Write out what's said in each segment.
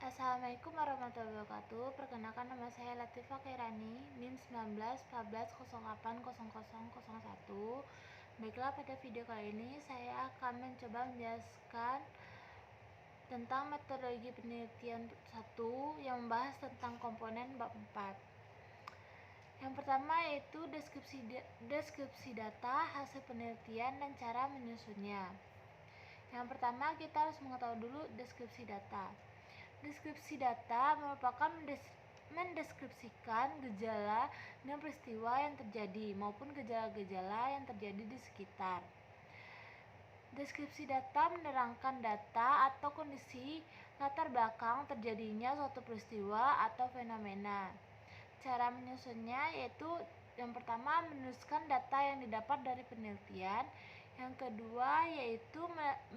Assalamualaikum warahmatullahi wabarakatuh. Perkenalkan, nama saya Latifah Kairani, NIM 19 14 00 0001. Baiklah, pada video kali ini saya akan mencoba menjelaskan tentang metodologi penelitian 1 yang membahas tentang komponen bab 4. Yang pertama yaitu deskripsi data, hasil penelitian, dan cara menyusunnya. Yang pertama, kita harus mengetahui dulu deskripsi data. Deskripsi data merupakan mendeskripsikan gejala dan peristiwa yang terjadi maupun gejala-gejala yang terjadi di sekitar. Deskripsi data menerangkan data atau kondisi latar belakang terjadinya suatu peristiwa atau fenomena. Cara menyusunnya yaitu yang pertama, menuliskan data yang didapat dari penelitian. Yang kedua yaitu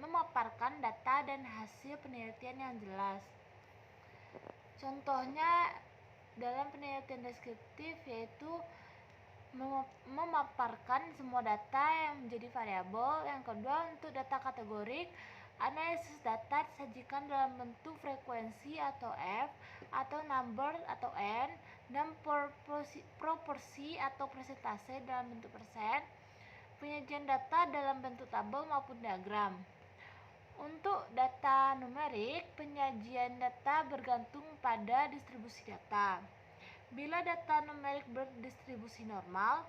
memaparkan data dan hasil penelitian yang jelas. Contohnya dalam penelitian deskriptif yaitu memaparkan semua data yang menjadi variabel. Yang kedua, untuk data kategorik, analisis data disajikan dalam bentuk frekuensi atau F, atau number atau N, dan proporsi atau persentase dalam bentuk persen. Penyajian data dalam bentuk tabel maupun diagram. Untuk data numerik, penyajian data bergantung pada distribusi data. Bila data numerik berdistribusi normal,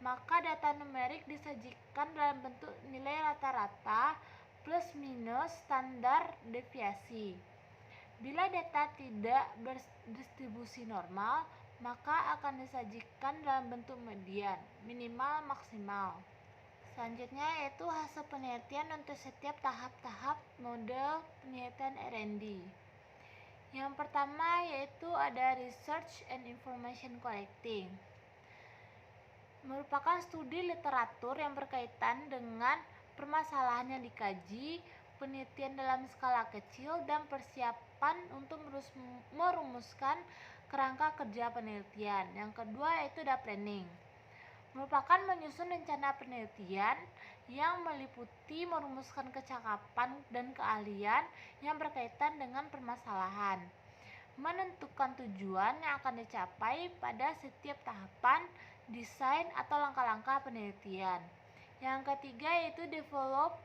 maka data numerik disajikan dalam bentuk nilai rata-rata plus minus standar deviasi. Bila data tidak berdistribusi normal, maka akan disajikan dalam bentuk median, minimal, maksimal. Selanjutnya yaitu hasil penelitian untuk setiap tahap-tahap model penelitian R&D. Yang pertama yaitu ada Research and Information Collecting. Merupakan studi literatur yang berkaitan dengan permasalahan yang dikaji, penelitian dalam skala kecil, dan persiapan untuk merumuskan kerangka kerja penelitian. Yang kedua yaitu data planning. Merupakan menyusun rencana penelitian yang meliputi merumuskan kecakapan dan keahlian yang berkaitan dengan permasalahan, menentukan tujuan yang akan dicapai pada setiap tahapan, desain atau langkah-langkah penelitian. Yang ketiga yaitu develop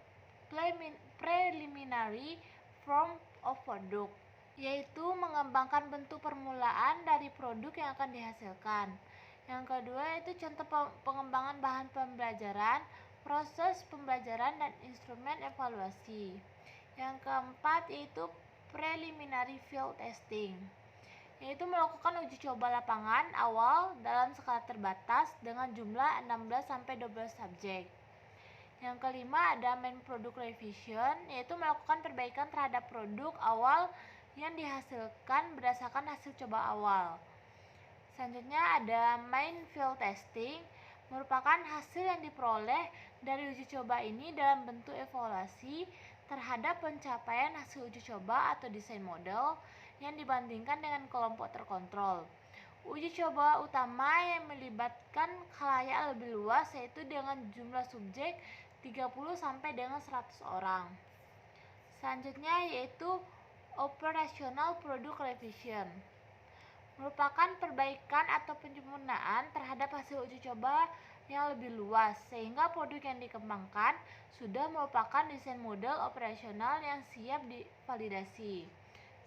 preliminary form of product, yaitu mengembangkan bentuk permulaan dari produk yang akan dihasilkan. Yang kedua yaitu contoh pengembangan bahan pembelajaran, proses pembelajaran, dan instrumen evaluasi. Yang keempat yaitu preliminary field testing, yaitu melakukan uji coba lapangan awal dalam skala terbatas dengan jumlah 16-12 subjek. Yang kelima ada main product revision, yaitu melakukan perbaikan terhadap produk awal yang dihasilkan berdasarkan hasil coba awal. Selanjutnya ada main field testing, merupakan hasil yang diperoleh dari uji coba ini dalam bentuk evaluasi terhadap pencapaian hasil uji coba atau desain model yang dibandingkan dengan kelompok terkontrol. Uji coba utama yang melibatkan khalayak lebih luas yaitu dengan jumlah subjek 30 sampai dengan 100 orang. Selanjutnya yaitu operational product revision. Merupakan perbaikan atau penyempurnaan terhadap hasil uji coba yang lebih luas sehingga produk yang dikembangkan sudah merupakan desain model operasional yang siap divalidasi.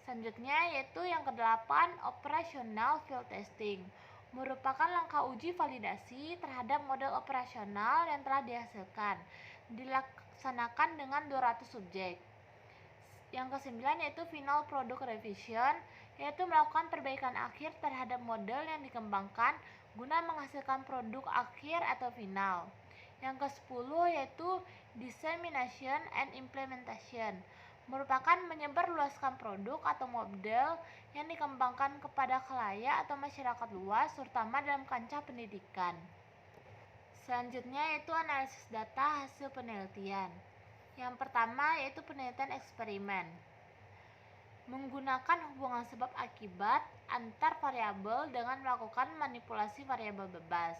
Selanjutnya yaitu yang kedelapan, operational field testing. Merupakan langkah uji validasi terhadap model operasional yang telah dihasilkan, dilaksanakan dengan 200 subjek. Yang kesembilan yaitu final product revision, yaitu melakukan perbaikan akhir terhadap model yang dikembangkan guna menghasilkan produk akhir atau final. Yang ke-10 yaitu dissemination and implementation, merupakan menyebarluaskan produk atau model yang dikembangkan kepada khalayak atau masyarakat luas, terutama dalam kancah pendidikan. Selanjutnya yaitu analisis data hasil penelitian. Yang pertama yaitu penelitian eksperimen. Menggunakan hubungan sebab akibat antar variabel dengan melakukan manipulasi variabel bebas.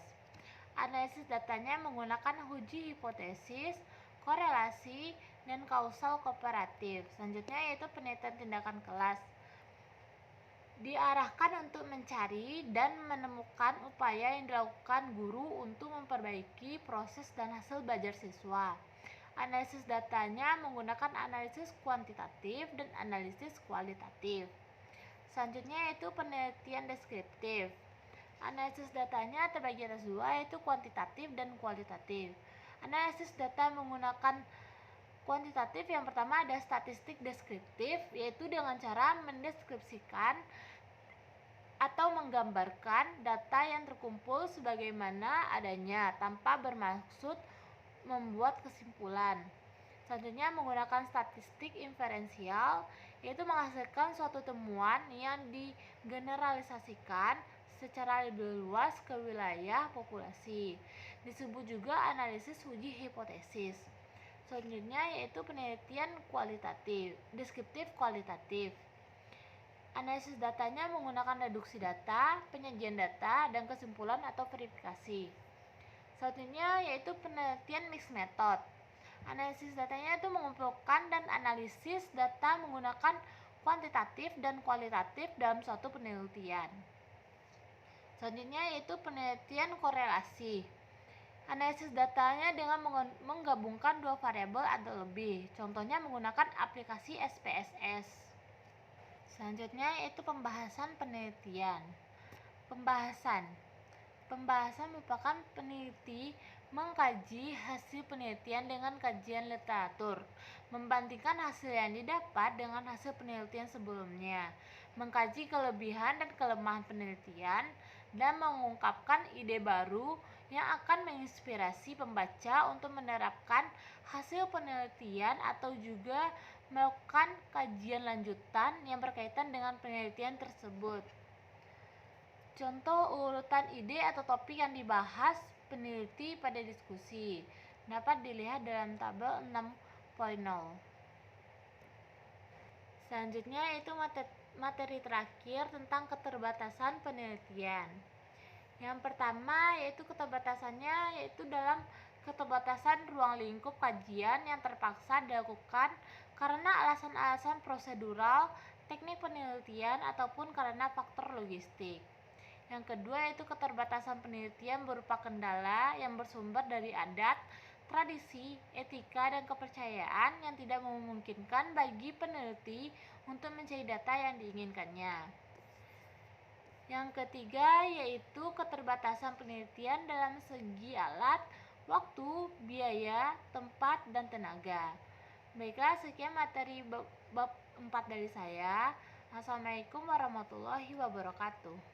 Analisis datanya menggunakan uji hipotesis, korelasi, dan kausal kooperatif. Selanjutnya yaitu penelitian tindakan kelas. diarahkan untuk mencari dan menemukan upaya yang dilakukan guru untuk memperbaiki proses dan hasil belajar siswa. Analisis datanya menggunakan analisis kuantitatif dan analisis kualitatif. Selanjutnya yaitu penelitian deskriptif. Analisis datanya terbagi atas dua, yaitu kuantitatif dan kualitatif. Analisis data menggunakan kuantitatif yang pertama ada statistik deskriptif, yaitu dengan cara mendeskripsikan atau menggambarkan data yang terkumpul sebagaimana adanya tanpa bermaksud membuat kesimpulan. Selanjutnya menggunakan statistik inferensial, yaitu menghasilkan suatu temuan yang digeneralisasikan secara lebih luas ke wilayah populasi. Disebut juga analisis uji hipotesis. Selanjutnya yaitu penelitian kualitatif, deskriptif kualitatif. Analisis datanya menggunakan reduksi data, penyajian data, dan kesimpulan atau verifikasi. Selanjutnya yaitu penelitian mixed method. Analisis datanya itu mengumpulkan dan analisis data menggunakan kuantitatif dan kualitatif dalam suatu penelitian. Selanjutnya yaitu penelitian korelasi. Analisis datanya dengan menggabungkan dua variabel atau lebih. Contohnya menggunakan aplikasi SPSS. Selanjutnya yaitu pembahasan penelitian. Pembahasan merupakan peneliti mengkaji hasil penelitian dengan kajian literatur, membandingkan hasil yang didapat dengan hasil penelitian sebelumnya, mengkaji kelebihan dan kelemahan penelitian, dan mengungkapkan ide baru yang akan menginspirasi pembaca untuk menerapkan hasil penelitian atau juga melakukan kajian lanjutan yang berkaitan dengan penelitian tersebut. Contoh urutan ide atau topik yang dibahas peneliti pada diskusi dapat dilihat dalam tabel 6.0. Selanjutnya yaitu materi terakhir tentang keterbatasan penelitian. Yang pertama yaitu keterbatasannya yaitu dalam keterbatasan ruang lingkup kajian yang terpaksa dilakukan karena alasan-alasan prosedural, teknik penelitian ataupun karena faktor logistik. Yang kedua yaitu keterbatasan penelitian berupa kendala yang bersumber dari adat, tradisi, etika, dan kepercayaan yang tidak memungkinkan bagi peneliti untuk mencari data yang diinginkannya. Yang ketiga yaitu keterbatasan penelitian dalam segi alat, waktu, biaya, tempat, dan tenaga. Baiklah, sekian materi bab 4 dari saya. Assalamualaikum warahmatullahi wabarakatuh.